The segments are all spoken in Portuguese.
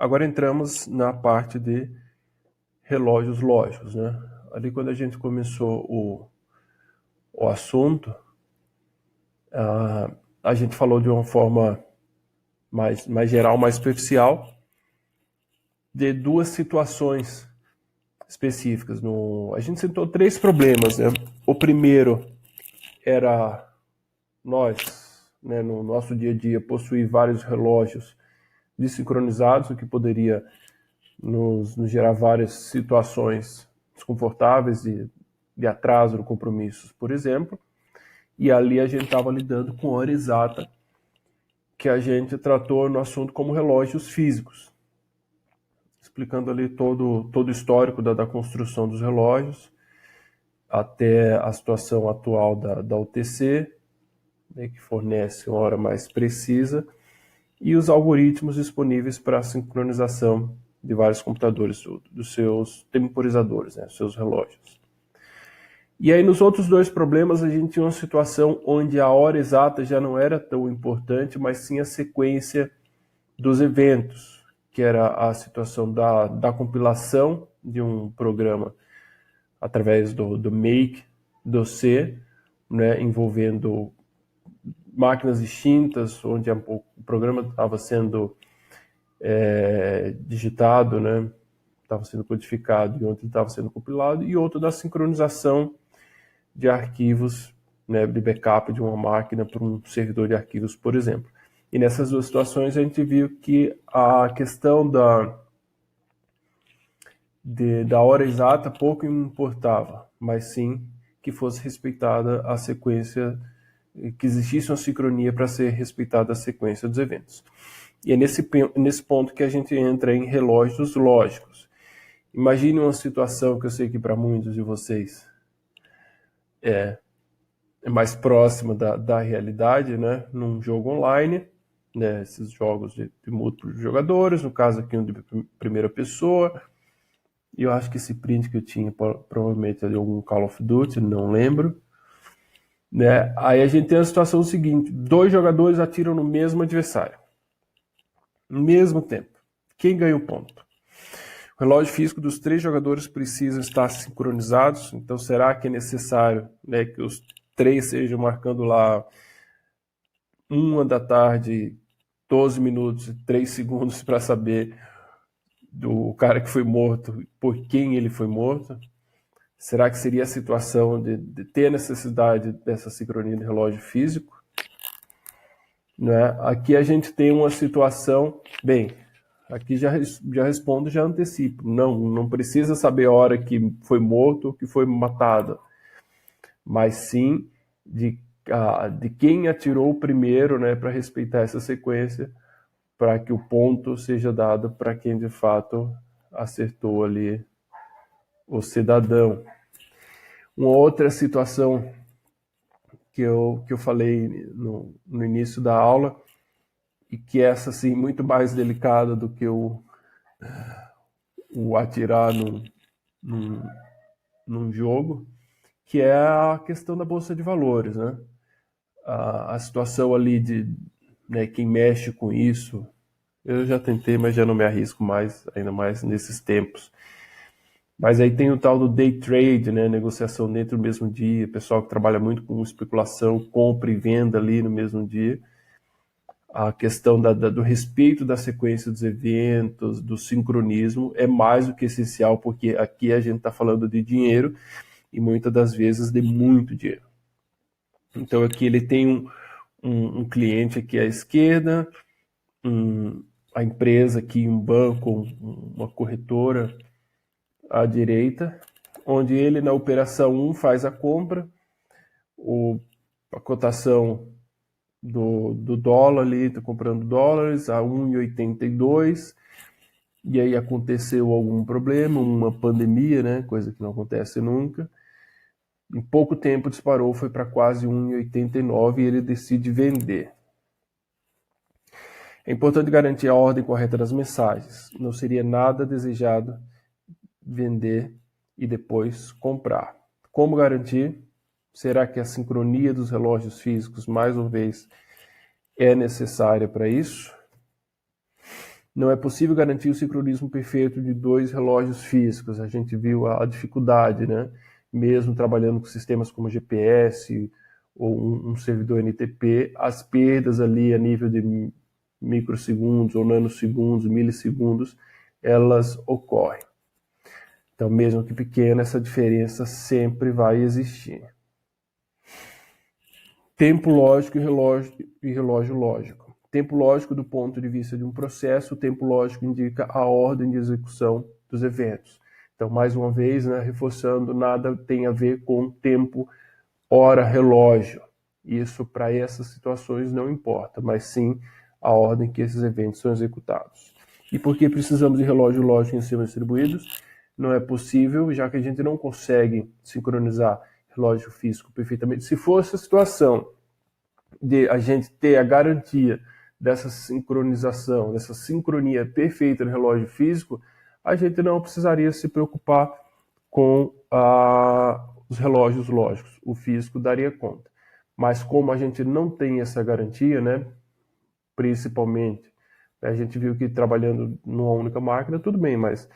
Agora entramos na parte de relógios lógicos, né? Ali quando a gente começou o assunto, a gente falou de uma forma mais geral, mais superficial, de duas situações específicas. A gente citou 3 problemas, né? O primeiro era nós, né, no nosso dia a dia, possuir vários relógios desincronizados, o que poderia nos gerar várias situações desconfortáveis de atraso no compromissos, por exemplo. E ali a gente estava lidando com hora exata, que a gente tratou no assunto como relógios físicos, explicando ali todo o histórico da construção dos relógios, até a situação atual da UTC, né, que fornece uma hora mais precisa, e os algoritmos disponíveis para a sincronização de vários computadores, dos seus temporizadores, né, seus relógios. E aí nos outros 2 problemas a gente tinha uma situação onde a hora exata já não era tão importante, mas sim a sequência dos eventos, que era a situação da compilação de um programa através do make, do C, né, envolvendo máquinas distintas, onde o programa estava sendo digitado, né, estava sendo codificado e onde estava sendo compilado, e outro da sincronização de arquivos, né, de backup de uma máquina para um servidor de arquivos, por exemplo. E nessas 2 situações a gente viu que a questão da hora exata pouco importava, mas sim que fosse respeitada a sequência, que existisse uma sincronia para ser respeitada a sequência dos eventos. E é nesse ponto que a gente entra em relógios lógicos. Imagine uma situação que eu sei que para muitos de vocês é mais próxima da realidade, né? Num jogo online, né? Esses jogos de múltiplos jogadores, no caso aqui um de primeira pessoa. E eu acho que esse print que eu tinha provavelmente ali algum Call of Duty, não lembro. Né? Aí a gente tem a situação seguinte: 2 jogadores atiram no mesmo adversário, no mesmo tempo. Quem ganha o ponto? O relógio físico dos 3 jogadores precisam estar sincronizados. Então, será que é necessário, né, que os 3 sejam marcando lá 1 da tarde, 12 minutos e 3 segundos para saber do cara que foi morto, por quem ele foi morto? Será que seria a situação de ter a necessidade dessa sincronia de relógio físico? Né? Aqui a gente tem uma situação, bem, aqui já respondo, já antecipo. Não precisa saber a hora que foi morto ou que foi matado, mas sim de quem atirou primeiro, né, para respeitar essa sequência, para que o ponto seja dado para quem de fato acertou ali o cidadão. Uma outra situação que eu falei no início da aula, e que essa assim muito mais delicada do que o atirar num jogo, que é a questão da bolsa de valores, né? A situação ali de, né, quem mexe com isso, eu já tentei, mas já não me arrisco mais, ainda mais nesses tempos. Mas aí tem o tal do day trade, né, negociação dentro do mesmo dia, pessoal que trabalha muito com especulação, compra e venda ali no mesmo dia. A questão do respeito da sequência dos eventos, do sincronismo, é mais do que essencial, porque aqui a gente está falando de dinheiro e muitas das vezes de muito dinheiro. Então aqui ele tem um cliente aqui à esquerda, a empresa aqui, um banco, uma corretora à direita, onde ele na operação 1 faz a compra, a cotação do dólar ali, está comprando dólares a 1,82, e aí aconteceu algum problema, uma pandemia, né, coisa que não acontece nunca. Em pouco tempo disparou, foi para quase 1,89 e ele decide vender. É importante garantir a ordem correta das mensagens. Não seria nada desejado vender e depois comprar. Como garantir? Será que a sincronia dos relógios físicos, mais uma vez, é necessária para isso? Não é possível garantir o sincronismo perfeito de dois relógios físicos. A gente viu a dificuldade, né? Mesmo trabalhando com sistemas como GPS ou um servidor NTP, as perdas ali a nível de microsegundos ou nanosegundos, milissegundos, elas ocorrem. Então, mesmo que pequena, essa diferença sempre vai existir. Tempo lógico e relógio lógico. Tempo lógico do ponto de vista de um processo, o tempo lógico indica a ordem de execução dos eventos. Então, mais uma vez, né, reforçando, nada tem a ver com tempo, hora, relógio. Isso, para essas situações, não importa, mas sim a ordem que esses eventos são executados. E por que precisamos de relógio lógico em sistemas distribuídos? Não é possível, já que a gente não consegue sincronizar relógio físico perfeitamente. Se fosse a situação de a gente ter a garantia dessa sincronização, dessa sincronia perfeita no relógio físico, a gente não precisaria se preocupar com os relógios lógicos. O físico daria conta. Mas como a gente não tem essa garantia, né, principalmente, a gente viu que trabalhando numa única máquina, tudo bem, mas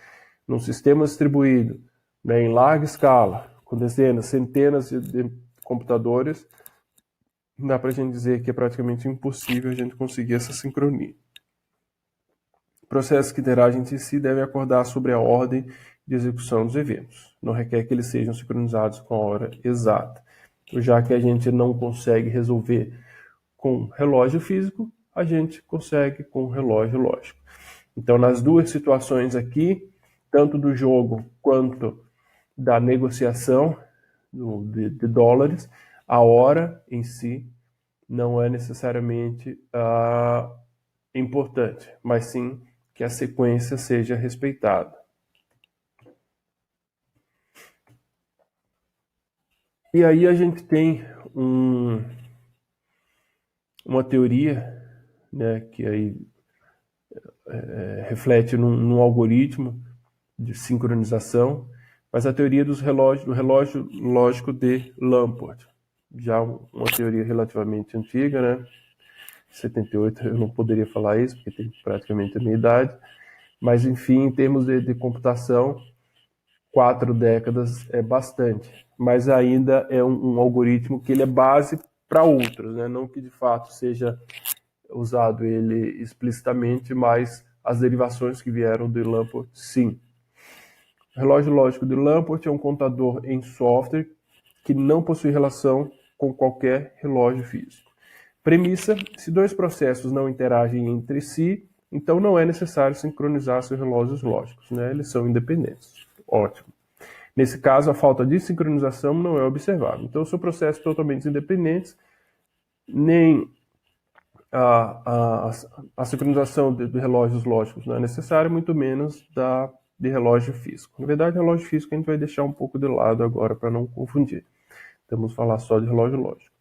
num sistema distribuído, né, em larga escala, com dezenas, centenas de computadores, dá para a gente dizer que é praticamente impossível a gente conseguir essa sincronia. Processos que interagem entre si devem acordar sobre a ordem de execução dos eventos. Não requer que eles sejam sincronizados com a hora exata. Já que a gente não consegue resolver com relógio físico, a gente consegue com relógio lógico. Então, nas duas situações aqui, tanto do jogo quanto da negociação de dólares, a hora em si não é necessariamente importante, mas sim que a sequência seja respeitada. E aí a gente tem uma teoria, né, que aí reflete num algoritmo de sincronização, mas a teoria do relógio lógico de Lamport, já uma teoria relativamente antiga, né? 78 eu não poderia falar isso, porque tem praticamente a minha idade, mas enfim, em termos de computação, 4 décadas é bastante, mas ainda é um algoritmo que ele é base para outros, né? Não que de fato seja usado ele explicitamente, mas as derivações que vieram de Lamport, sim. O relógio lógico de Lamport é um contador em software que não possui relação com qualquer relógio físico. Premissa: se dois processos não interagem entre si, então não é necessário sincronizar seus relógios lógicos, né? Eles são independentes. Ótimo. Nesse caso, a falta de sincronização não é observável. Então, são processos totalmente independentes, nem a sincronização de relógios lógicos não é necessária, muito menos de relógio físico. Na verdade, relógio físico a gente vai deixar um pouco de lado agora para não confundir. Vamos falar só de relógio lógico.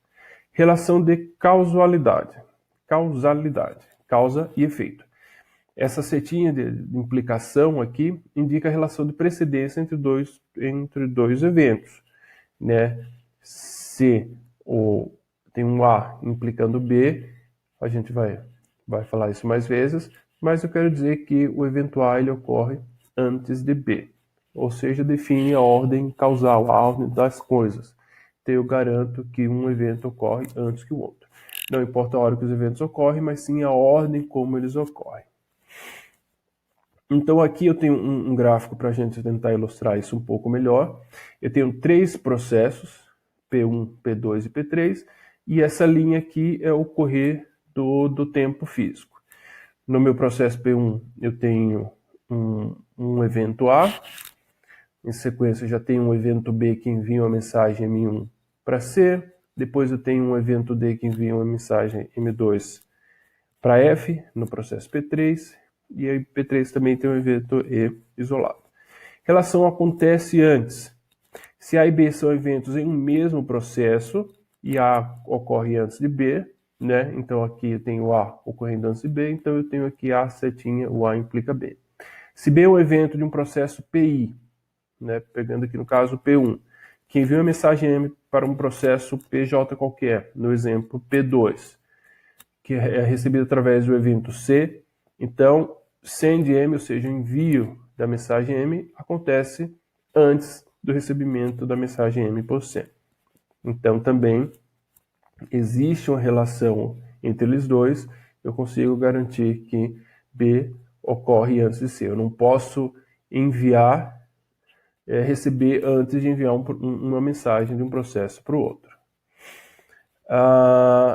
Relação de causalidade, causa e efeito. Essa setinha de implicação aqui indica a relação de precedência entre dois eventos, né? Se tem um A implicando B, a gente vai falar isso mais vezes, mas eu quero dizer que o evento A ele ocorre antes de B, ou seja, define a ordem causal, a ordem das coisas. Então eu garanto que um evento ocorre antes que o outro. Não importa a hora que os eventos ocorrem, mas sim a ordem como eles ocorrem. Então aqui eu tenho um gráfico para a gente tentar ilustrar isso um pouco melhor. Eu tenho 3 processos, P1, P2 e P3, e essa linha aqui é o correr do tempo físico. No meu processo P1 eu tenho um evento A, em sequência eu já tenho um evento B que envia uma mensagem M1 para C, depois eu tenho um evento D que envia uma mensagem M2 para F, no processo P3, e aí P3 também tem um evento E isolado. Relação acontece antes. Se A e B são eventos em um mesmo processo, e A ocorre antes de B, né? Então aqui eu tenho A ocorrendo antes de B, então eu tenho aqui A setinha, o A implica B. Se B é um evento de um processo PI, né? Pegando aqui no caso P1, que envia uma mensagem M para um processo PJ qualquer, no exemplo P2, que é recebido através do evento C. Então, send M, ou seja, o envio da mensagem M, acontece antes do recebimento da mensagem M por C. Então, também existe uma relação entre eles dois, eu consigo garantir que B ocorre antes de C. Eu não posso enviar, receber antes de enviar uma mensagem de um processo para o outro.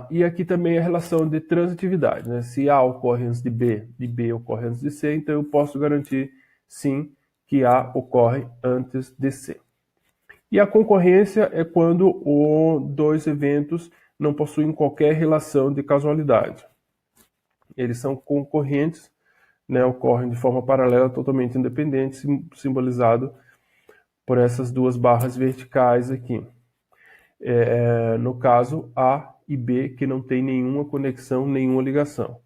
E aqui também a relação de transitividade, né? Se A ocorre antes de B e B ocorre antes de C, então eu posso garantir, sim, que A ocorre antes de C. E a concorrência é quando os dois eventos não possuem qualquer relação de casualidade. Eles são concorrentes, né? Ocorrem de forma paralela, totalmente independente, simbolizado por essas duas barras verticais aqui. No caso, A e B, que não tem nenhuma conexão, nenhuma ligação.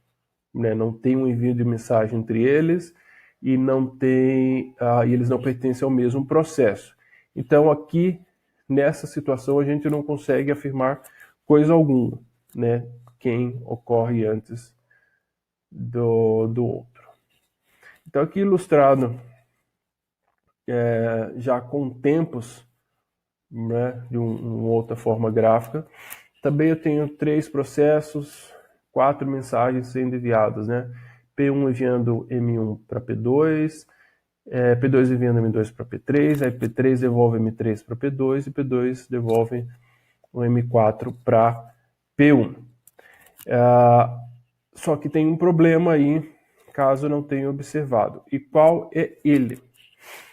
Né? Não tem um envio de mensagem entre eles e e eles não pertencem ao mesmo processo. Então, aqui, nessa situação, a gente não consegue afirmar coisa alguma, né? Quem ocorre antes do outro. Então, aqui ilustrado já com tempos, né, de uma outra forma gráfica. Também eu tenho 3 processos, 4 mensagens sendo enviadas, né? P1 enviando M1 para P2, P2 enviando M2 para P3, aí P3 devolve M3 para P2 e P2 devolve o M4 para P1. Só que tem um problema aí, caso não tenha observado. E qual é ele?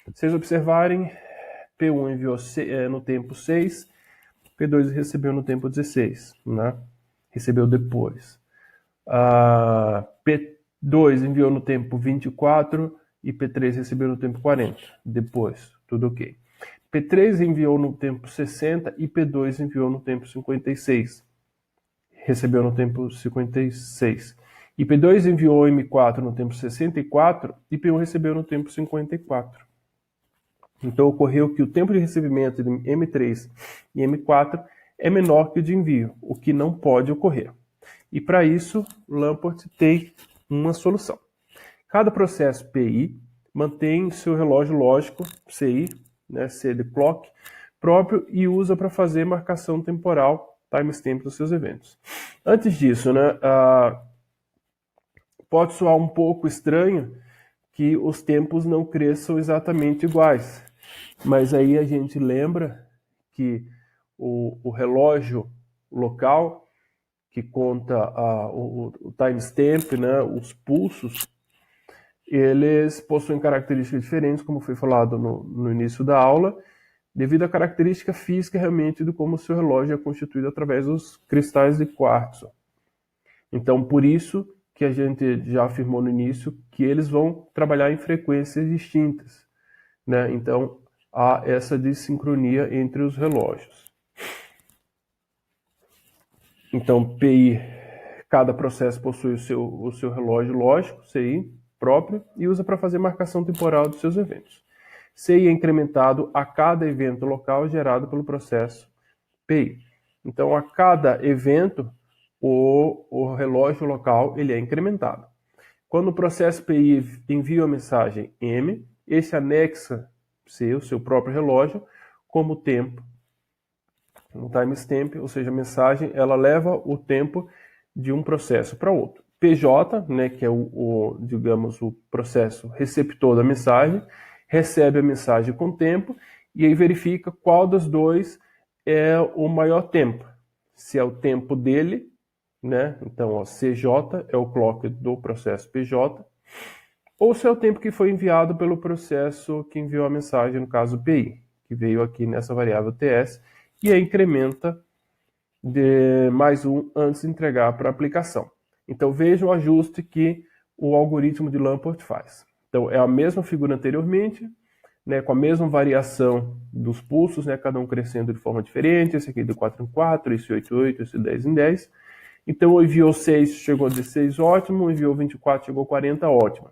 Se vocês observarem, P1 enviou no tempo 6, P2 recebeu no tempo 16, né? Recebeu depois. P2 enviou no tempo 24 e P3 recebeu no tempo 40, depois, tudo ok. P3 enviou no tempo 60 e P2 enviou no tempo 56, recebeu no tempo 56. E P2 enviou M4 no tempo 64 e P1 recebeu no tempo 54. Então, ocorreu que o tempo de recebimento de M3 e M4 é menor que o de envio, o que não pode ocorrer. E para isso, Lamport tem uma solução. Cada processo PI mantém seu relógio lógico, CI, né, C de clock, próprio e usa para fazer marcação temporal, timestamp dos seus eventos. Antes disso, né, pode soar um pouco estranho que os tempos não cresçam exatamente iguais. Mas aí a gente lembra que o relógio local, que conta o timestamp, né, os pulsos, eles possuem características diferentes, como foi falado no início da aula, devido à característica física realmente de como o seu relógio é constituído através dos cristais de quartzo. Então, por isso que a gente já afirmou no início que eles vão trabalhar em frequências distintas, né? Então, há essa dissincronia entre os relógios. Então, PI, cada processo possui o seu relógio lógico, CI, próprio, e usa para fazer marcação temporal dos seus eventos. CI é incrementado a cada evento local gerado pelo processo PI. Então, a cada evento, o relógio local ele é incrementado. Quando o processo PI envia a mensagem M, esse anexa o seu próprio relógio como tempo, um timestamp, ou seja, a mensagem ela leva o tempo de um processo para outro. PJ, né, que é digamos, o processo receptor da mensagem, recebe a mensagem com tempo e aí verifica qual dos dois é o maior tempo. Se é o tempo dele, né, então ó, CJ é o clock do processo PJ, ou se é o tempo que foi enviado pelo processo que enviou a mensagem, no caso PI, que veio aqui nessa variável TS, e aí incrementa de mais um antes de entregar para a aplicação. Então veja o ajuste que o algoritmo de Lamport faz. Então é a mesma figura anteriormente, né, com a mesma variação dos pulsos, né, cada um crescendo de forma diferente, esse aqui de 4 em 4, esse 8 em 8, esse 10 em 10. Então enviou 6, chegou a 16, ótimo, enviou 24, chegou a 40, ótimo.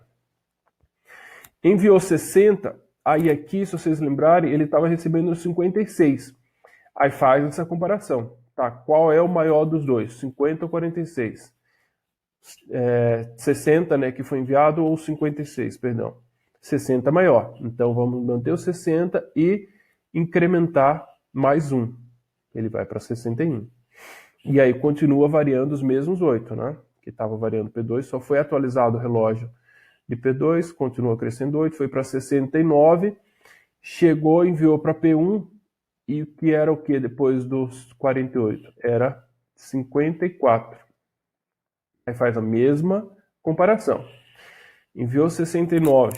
Enviou 60, aí aqui, se vocês lembrarem, ele estava recebendo 56. Aí faz essa comparação, tá? Qual é o maior dos dois, 50 ou 46? 60, né, que foi enviado, ou 56, perdão. 60 maior. Então vamos manter o 60 e incrementar mais um. Ele vai para 61. E aí continua variando os mesmos 8, né? Que estava variando P2, só foi atualizado o relógio de P2, continua crescendo 8, foi para 69, chegou, enviou para P1, e que era o que depois dos 48? Era 54. Aí faz a mesma comparação. Enviou 69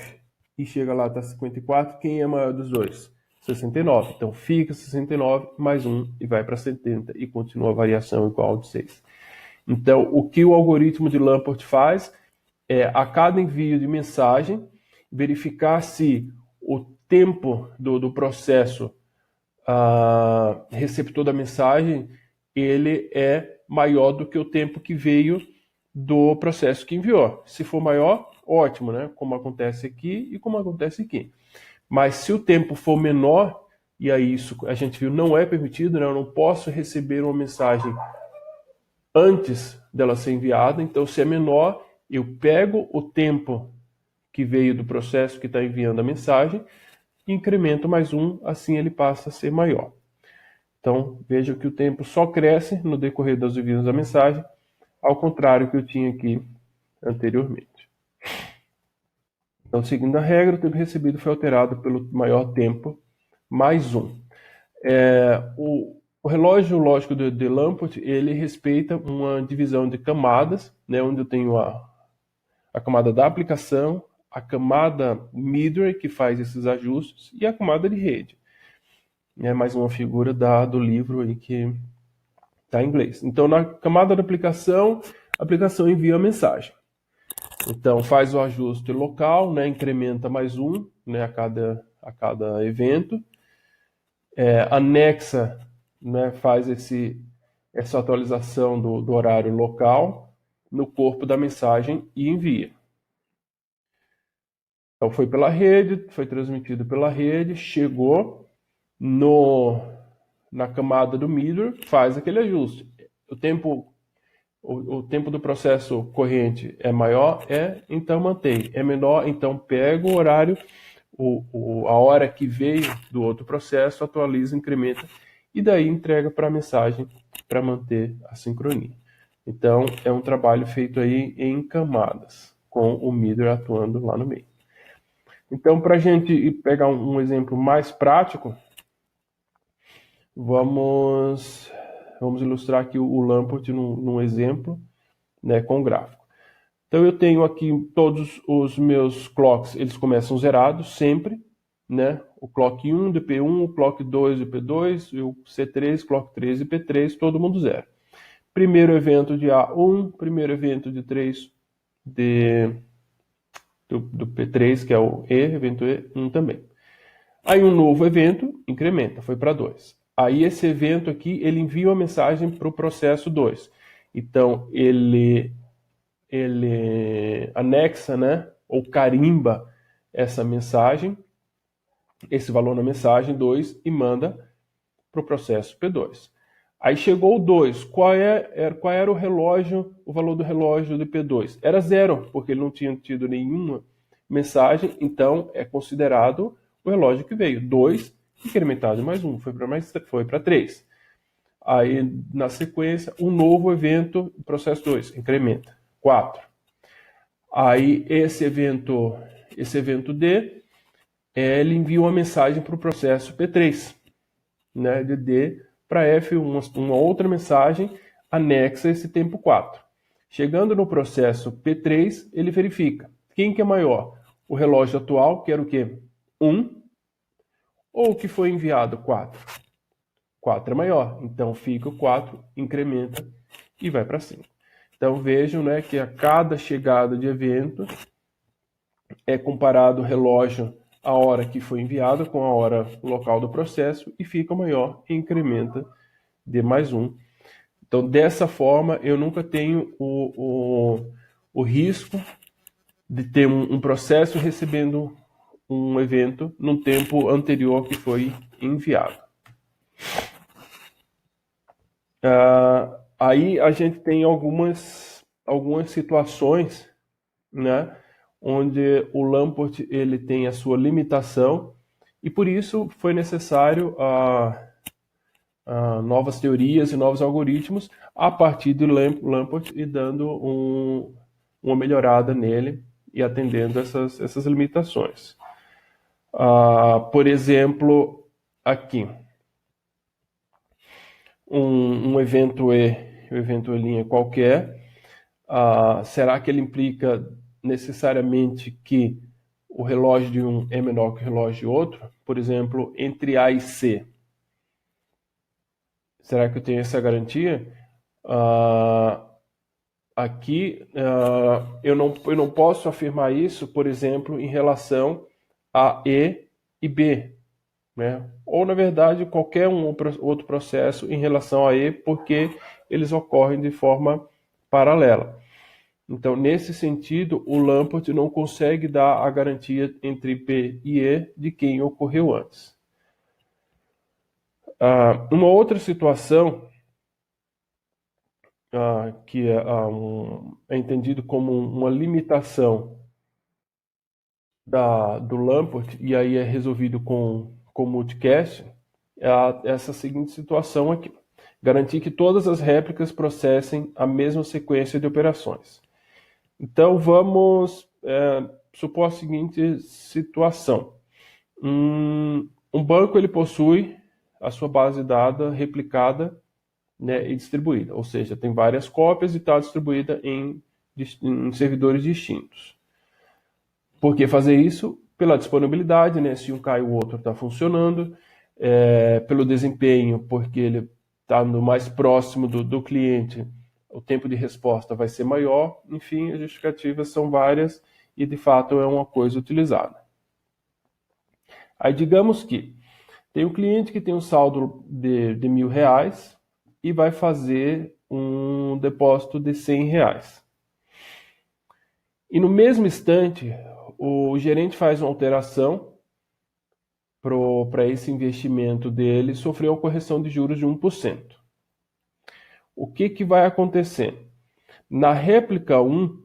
e chega lá, está 54, quem é maior dos dois? 69. Então fica 69 mais 1 e vai para 70 e continua a variação igual de 6. Então, o que o algoritmo de Lamport faz é, a cada envio de mensagem, verificar se o tempo do processo receptor da mensagem ele é maior do que o tempo que veio do processo que enviou. Se for maior, ótimo, né? Como acontece aqui e como acontece aqui. Mas se o tempo for menor, e aí isso a gente viu não é permitido, né? Eu não posso receber uma mensagem antes dela ser enviada. Então, se é menor, eu pego o tempo que veio do processo que está enviando a mensagem e incremento mais um, assim ele passa a ser maior. Então, veja que o tempo só cresce no decorrer dos envios da mensagem, ao contrário que eu tinha aqui anteriormente. Então, seguindo a regra, o tempo recebido foi alterado pelo maior tempo, mais um. O relógio lógico de Lamport, ele respeita uma divisão de camadas, né, onde eu tenho a camada da aplicação, a camada middleware, que faz esses ajustes, e a camada de rede. É mais uma figura do livro aí que está em inglês. Então, na camada da aplicação, a aplicação envia a mensagem. Então, faz o ajuste local, né, incrementa mais um, né, a cada evento. Anexa, né, faz essa atualização do horário local no corpo da mensagem e envia. Então, foi pela rede, foi transmitido pela rede, chegou na camada do middleware, faz aquele ajuste. O tempo do processo corrente é maior? Então mantém. É menor? Então pega o horário, a hora que veio do outro processo, atualiza, incrementa, e daí entrega para a mensagem para manter a sincronia. Então é um trabalho feito aí em camadas, com o middleware atuando lá no meio. Então, para a gente pegar um exemplo mais prático, vamos ilustrar aqui o Lamport num exemplo, né, com gráfico. Então eu tenho aqui todos os meus clocks, eles começam zerados sempre, né? O clock 1 de P1, o clock 2 de P2, e o C3, clock 3 de P3, todo mundo zero. Primeiro evento de A1, primeiro evento de 3 do P3, que é o E, evento E, 1 também. Aí um novo evento incrementa, foi para 2. Aí esse evento aqui, ele envia uma mensagem para o processo 2. Então, ele anexa, né, ou carimba essa mensagem, esse valor na mensagem 2, e manda para o processo P2. Aí chegou o 2. Qual era o relógio, o valor do relógio de P2? Era 0, porque ele não tinha tido nenhuma mensagem, então é considerado o relógio que veio. 2 incrementado em mais 1, foi para 3. Aí, na sequência, um novo evento, processo 2, incrementa. 4. Aí, esse evento D, ele envia uma mensagem para o processo P3, né, de D para F, uma outra mensagem anexa esse tempo 4. Chegando no processo P3, ele verifica quem que é maior, o relógio atual, que era o quê? 1, ou o que foi enviado, 4. 4 é maior, então fica o 4, incrementa e vai para 5. Então vejam, né, que a cada chegada de evento é comparado o relógio a hora que foi enviado com a hora local do processo e fica maior e incrementa de mais 1. Então dessa forma eu nunca tenho o risco de ter um processo recebendo um evento num tempo anterior que foi enviado. Aí a gente tem algumas algumas situações, né, onde o Lamport ele tem a sua limitação e por isso foi necessário novas teorias e novos algoritmos a partir do Lamport e dando uma melhorada nele e atendendo essas limitações. Por exemplo, aqui, um evento E, um evento E' qualquer, será que ele implica necessariamente que o relógio de um é menor que o relógio de outro? Por exemplo, entre A e C. Será que eu tenho essa garantia? Aqui eu não posso afirmar isso, por exemplo, em relação a E e B, né? Ou, na verdade, qualquer outro processo em relação a E, porque eles ocorrem de forma paralela. Então, nesse sentido, o Lamport não consegue dar a garantia entre B e E de quem ocorreu antes. Uma outra situação que é entendido como uma limitação do Lamport, e aí é resolvido com multicast, essa seguinte situação aqui. Garantir que todas as réplicas processem a mesma sequência de operações. Então, vamos supor a seguinte situação. Um banco ele possui a sua base de dados replicada, né, e distribuída, ou seja, tem várias cópias e está distribuída em servidores distintos. Por que fazer isso? Pela disponibilidade, né, se um cai o outro está funcionando, pelo desempenho, porque ele está mais próximo do cliente, o tempo de resposta vai ser maior, enfim, as justificativas são várias e de fato é uma coisa utilizada. Aí digamos que tem um cliente que tem um saldo de R$1.000 e vai fazer um depósito de R$100. E no mesmo instante, o gerente faz uma alteração para esse investimento dele, sofreu uma correção de juros de 1%. O que vai acontecer? Na réplica 1,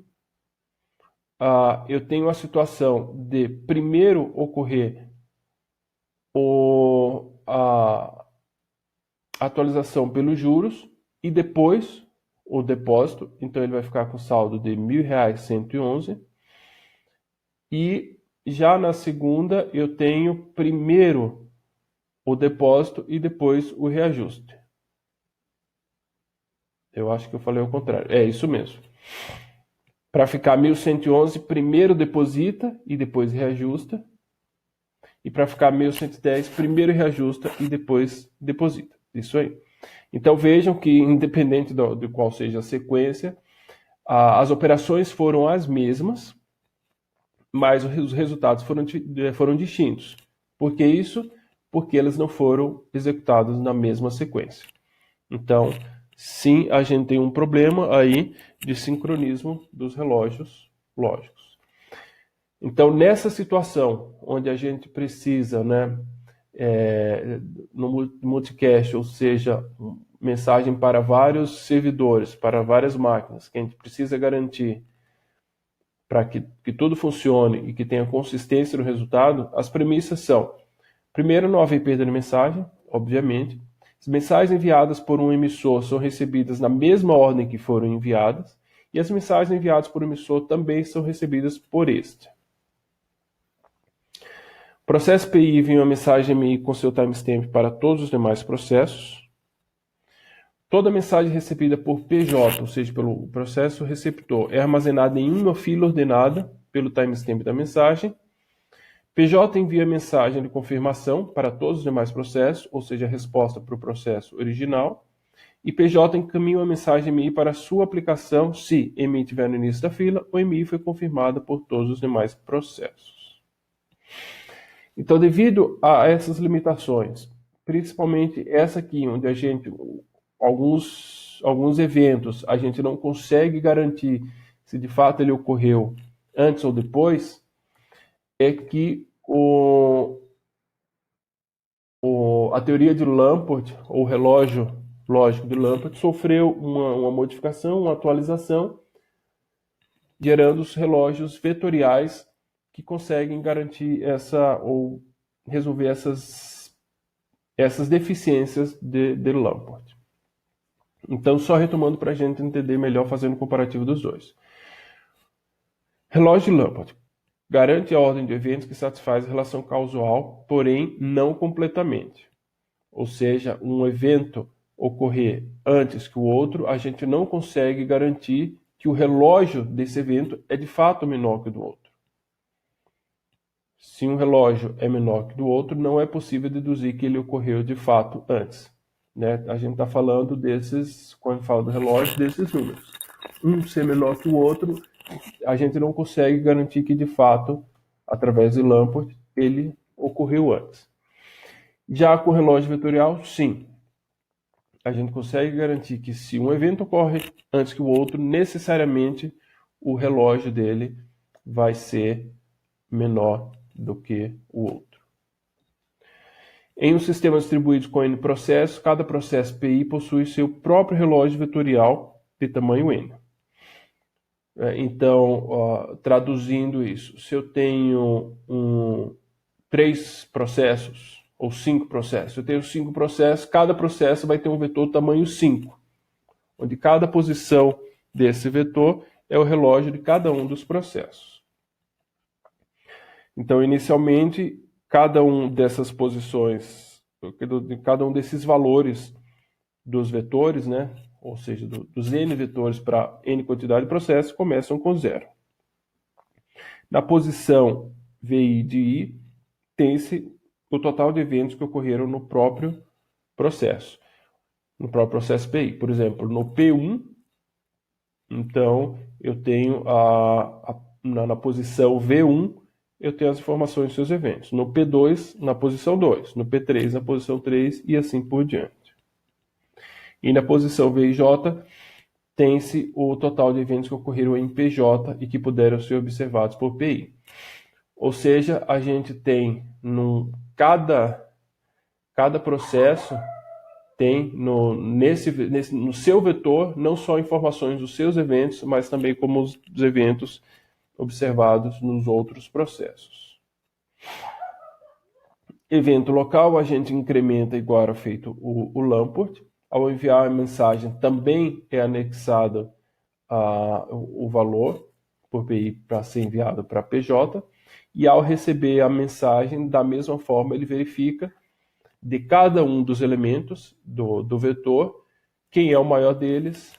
eu tenho a situação de primeiro ocorrer a atualização pelos juros e depois o depósito. Então ele vai ficar com saldo de R$1.111. E já na segunda eu tenho primeiro o depósito e depois o reajuste. Eu acho que eu falei ao contrário. É isso mesmo. Para ficar 1.111, primeiro deposita e depois reajusta. E para ficar 1.110, primeiro reajusta e depois deposita. Isso aí. Então vejam que, independente de qual seja a sequência, as operações foram as mesmas, mas os resultados foram distintos. Por que isso? Porque elas não foram executadas na mesma sequência. Então, sim, a gente tem um problema aí de sincronismo dos relógios lógicos. Então, nessa situação, onde a gente precisa, né, no multicast, ou seja, mensagem para vários servidores, para várias máquinas, que a gente precisa garantir para que tudo funcione e que tenha consistência no resultado, as premissas são: primeiro, não haver perda de mensagem, obviamente. As mensagens enviadas por um emissor são recebidas na mesma ordem que foram enviadas, e as mensagens enviadas por um emissor também são recebidas por este. O processo PI envia uma mensagem MI com seu timestamp para todos os demais processos. Toda mensagem recebida por PJ, ou seja, pelo processo receptor, é armazenada em uma fila ordenada pelo timestamp da mensagem. PJ envia a mensagem de confirmação para todos os demais processos, ou seja, a resposta para o processo original. E PJ encaminha uma mensagem MI para a sua aplicação se MI estiver no início da fila ou MI foi confirmada por todos os demais processos. Então, devido a essas limitações, principalmente essa aqui, onde a gente, alguns eventos, a gente não consegue garantir se de fato ele ocorreu antes ou depois, é que a teoria de Lamport, ou relógio lógico de Lamport, sofreu uma modificação, uma atualização, gerando os relógios vetoriais que conseguem garantir ou resolver essas deficiências de Lamport. Então, só retomando para a gente entender melhor, fazendo o comparativo dos dois. Relógio de Lamport garante a ordem de eventos que satisfaz a relação causal, porém não completamente. Ou seja, um evento ocorrer antes que o outro, a gente não consegue garantir que o relógio desse evento é de fato menor que o do outro. Se um relógio é menor que o do outro, não é possível deduzir que ele ocorreu de fato antes. Né? A gente está falando desses, quando fala do relógio, desses números. Um ser menor que o outro, a gente não consegue garantir que de fato, através de Lamport, ele ocorreu antes. Já com o relógio vetorial, sim. A gente consegue garantir que se um evento ocorre antes que o outro, necessariamente o relógio dele vai ser menor do que o outro. Em um sistema distribuído com N processos, cada processo PI possui seu próprio relógio vetorial de tamanho N. Então, traduzindo isso, se eu tenho 3 processos ou 5 processos, eu tenho 5 processos, cada processo vai ter um vetor tamanho 5, onde cada posição desse vetor é o relógio de cada um dos processos. Então, inicialmente, cada um dessas posições, cada um desses valores dos vetores, né, ou seja, dos N vetores para N quantidade de processos, começam com 0. Na posição VI de I, tem-se o total de eventos que ocorreram no próprio processo PI. Por exemplo, no P1, então, eu tenho na posição V1, eu tenho as informações dos seus eventos. No P2, na posição 2. No P3, na posição 3 e assim por diante. E na posição VIJ, tem-se o total de eventos que ocorreram em PJ e que puderam ser observados por PI. Ou seja, a gente tem cada processo tem no seu vetor não só informações dos seus eventos, mas também como os eventos observados nos outros processos. Evento local, a gente incrementa igual a feito o Lamport. Ao enviar a mensagem, também é anexado o valor por PI para ser enviado para PJ. E ao receber a mensagem, da mesma forma, ele verifica de cada um dos elementos do vetor quem é o maior deles,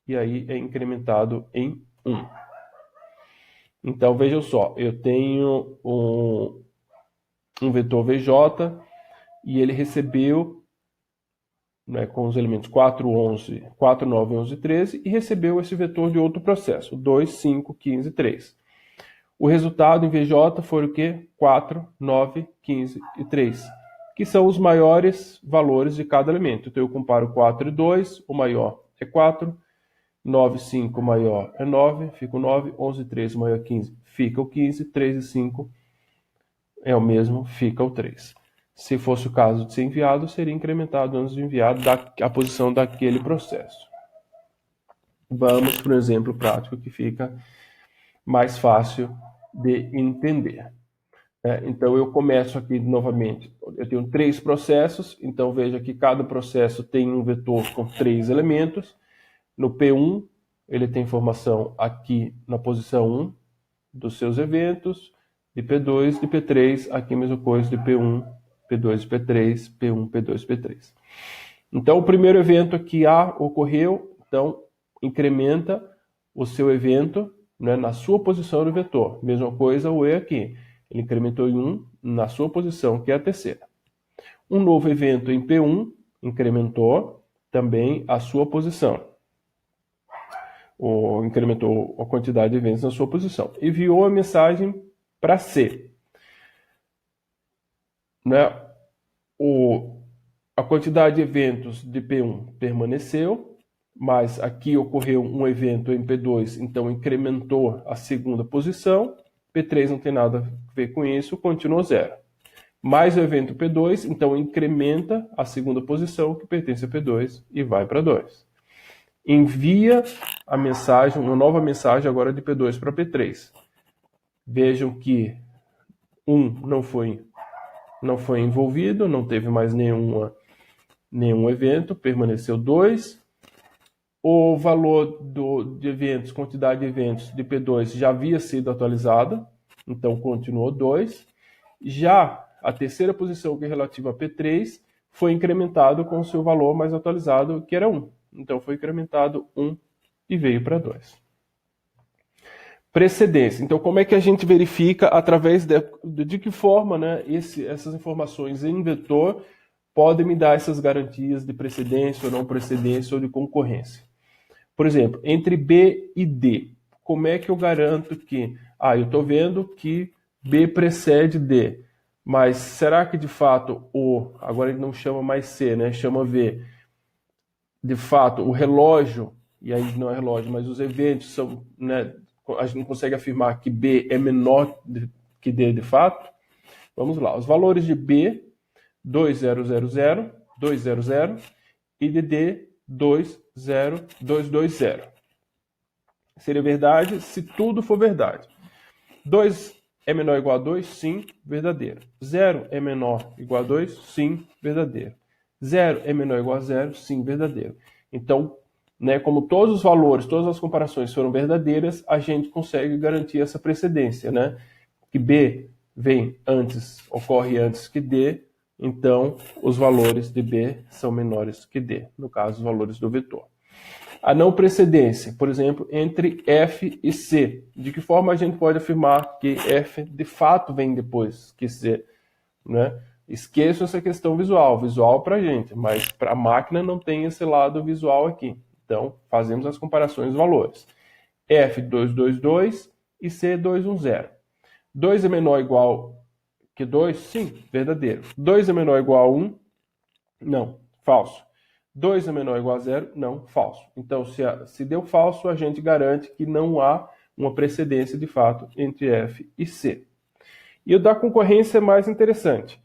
e aí é incrementado em 1. Então, vejam só, eu tenho um vetor VJ e ele recebeu, né, com os elementos 4, 11, 4, 9, 11, 13, e recebeu esse vetor de outro processo, 2, 5, 15, 3. O resultado em VJ foi o quê? 4, 9, 15 e 3, que são os maiores valores de cada elemento. Então eu comparo 4 e 2, o maior é 4, 9 e 5, o maior é 9, fica o 9, 11 e 3, o maior é 15, fica o 15, 3 e 5 é o mesmo, fica o 3. Se fosse o caso de ser enviado, seria incrementado antes de enviado a posição daquele processo. Vamos para um exemplo prático que fica mais fácil de entender. Então, eu começo aqui novamente. Eu tenho 3 processos, então veja que cada processo tem um vetor com 3 elementos. No P1, ele tem informação aqui na posição 1 dos seus eventos, de P2, de P3, aqui a mesma coisa de P1, P2, P3, P1, P2, P3. Então, o primeiro evento aqui A ocorreu, então incrementa o seu evento, né, na sua posição do vetor. Mesma coisa o E aqui. Ele incrementou em 1 na sua posição, que é a terceira. Um novo evento em P1 incrementou também a sua posição. Incrementou a quantidade de eventos na sua posição. Enviou a mensagem para C. Né? A quantidade de eventos de P1 permaneceu, mas aqui ocorreu um evento em P2, então incrementou a segunda posição. P3 não tem nada a ver com isso, continuou 0. Mais o evento P2, então incrementa a segunda posição, que pertence a P2, e vai para 2. envia a mensagem, uma nova mensagem agora de P2 para P3. Vejam que 1 não foi envolvido, não teve mais nenhum evento, permaneceu 2. O valor de eventos, quantidade de eventos de P2 já havia sido atualizada, então continuou 2. Já a terceira posição, que é relativa a P3, foi incrementado com o seu valor mais atualizado, que era 1. Então foi incrementado 1 e veio para 2. Precedência. Então, como é que a gente verifica através de que forma, né, essas informações em vetor podem me dar essas garantias de precedência ou não precedência ou de concorrência? Por exemplo, entre B e D, como é que eu garanto que... eu estou vendo que B precede D, mas será que de fato agora ele não chama mais C, né, chama V, de fato o relógio, e aí não é relógio, mas os eventos são, né, a gente não consegue afirmar que B é menor que D de fato? Vamos lá, os valores de B, 2000, 200, e de D, 20220. Seria verdade se tudo for verdade. 2 é menor ou igual a 2? Sim, verdadeiro. 0 é menor ou igual a 2? Sim, verdadeiro. 0 é menor ou igual a 0? Sim, verdadeiro. Então, né, como todos os valores, todas as comparações foram verdadeiras, a gente consegue garantir essa precedência, né? Que B ocorre antes que D, então os valores de B são menores que D, no caso, os valores do vetor. A não precedência, por exemplo, entre F e C. De que forma a gente pode afirmar que F de fato vem depois que C, né? Esqueçam essa questão visual para a gente, mas para a máquina não tem esse lado visual aqui. Então, fazemos as comparações de valores. F222 e C210. 2 é menor ou igual que 2? Sim, verdadeiro. 2 é menor ou igual a 1? Não, falso. 2 é menor ou igual a 0? Não, falso. Então, se deu falso, a gente garante que não há uma precedência de fato entre F e C. E o da concorrência é mais interessante,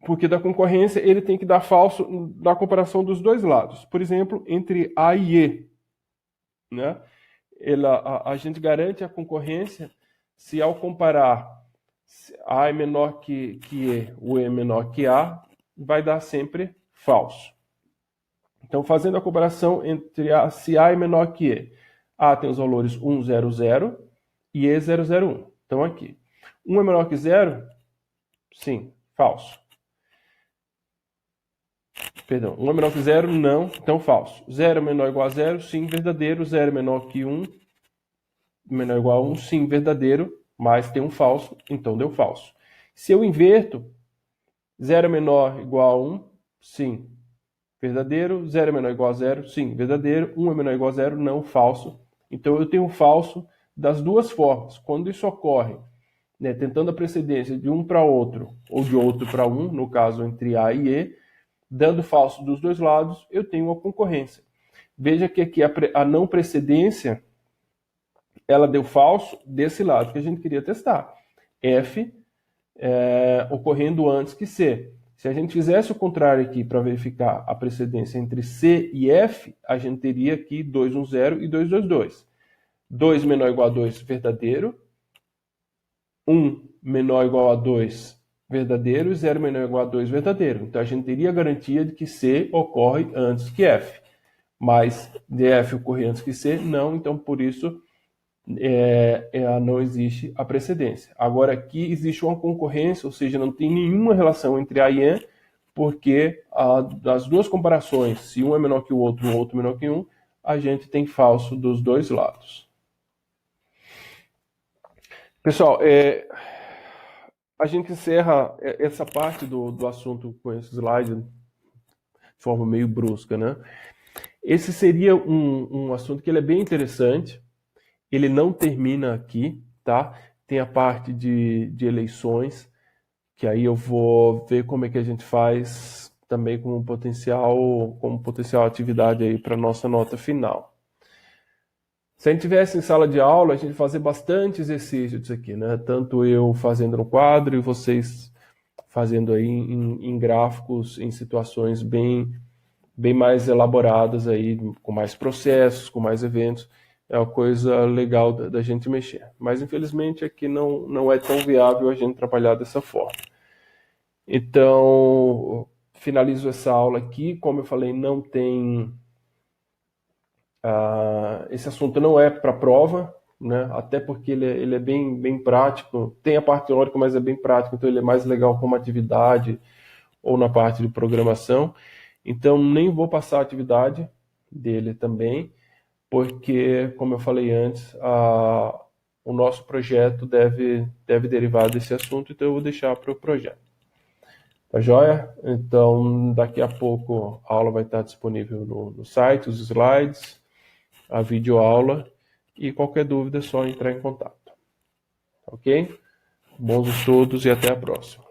porque da concorrência ele tem que dar falso na comparação dos dois lados. Por exemplo, entre A e E, né? A gente garante a concorrência se ao comparar A é menor que E, o E é menor que A, vai dar sempre falso. Então, fazendo a comparação entre se A é menor que E, A tem os valores 100 e E 001. Então, aqui. 1 é menor que 0? Sim, falso. Perdão, 1 é menor que 0? Não, então falso. 0 é menor ou igual a 0? Sim, verdadeiro. 0 é menor que 1? Menor ou igual a 1? Sim, verdadeiro. Mas tem um falso, então deu falso. Se eu inverto, 0 é menor ou igual a 1? Sim, verdadeiro. 0 é menor ou igual a 0? Sim, verdadeiro. 1 é menor ou igual a 0? Não, falso. Então eu tenho um falso das duas formas. Quando isso ocorre, né, tentando a precedência de um para outro, ou de outro para um, no caso entre A e E, dando falso dos dois lados, eu tenho uma concorrência. Veja que aqui a não precedência, ela deu falso desse lado que a gente queria testar. F ocorrendo antes que C. Se a gente fizesse o contrário aqui para verificar a precedência entre C e F, a gente teria aqui 210 e 222. 2 menor ou igual a 2, verdadeiro. 1 menor ou igual a 2, verdadeiro. E 0 menor ou igual a 2, verdadeiro. Então a gente teria a garantia de que C ocorre antes que F. Mas de F ocorrer antes que C, não. Então por isso não existe a precedência. Agora aqui existe uma concorrência, ou seja, não tem nenhuma relação entre A e E, porque das duas comparações, se um é menor que o outro menor que um, a gente tem falso dos dois lados. Pessoal, a gente encerra essa parte do assunto com esse slide de forma meio brusca, né? Esse seria um assunto que ele é bem interessante. Ele não termina aqui, tá? Tem a parte de eleições, que aí eu vou ver como é que a gente faz também como potencial atividade aí para nossa nota final. Se a gente tivesse em sala de aula, a gente fazer bastante exercício disso aqui, né? Tanto eu fazendo no quadro e vocês fazendo aí em gráficos, em situações bem bem mais elaboradas aí, com mais processos, com mais eventos. É uma coisa legal da gente mexer. Mas infelizmente aqui não é tão viável a gente trabalhar dessa forma. Então, finalizo essa aula aqui. Como eu falei, não tem... esse assunto não é para prova, né? Até porque ele é bem prático. Tem a parte teórica, mas é bem prático, então ele é mais legal como atividade ou na parte de programação. Então, nem vou passar a atividade dele também, porque, como eu falei antes, o nosso projeto deve derivar desse assunto, então eu vou deixar para o projeto. Tá joia? Então, daqui a pouco a aula vai estar disponível no site, os slides, a videoaula, e qualquer dúvida é só entrar em contato. Ok? Bons estudos e até a próxima.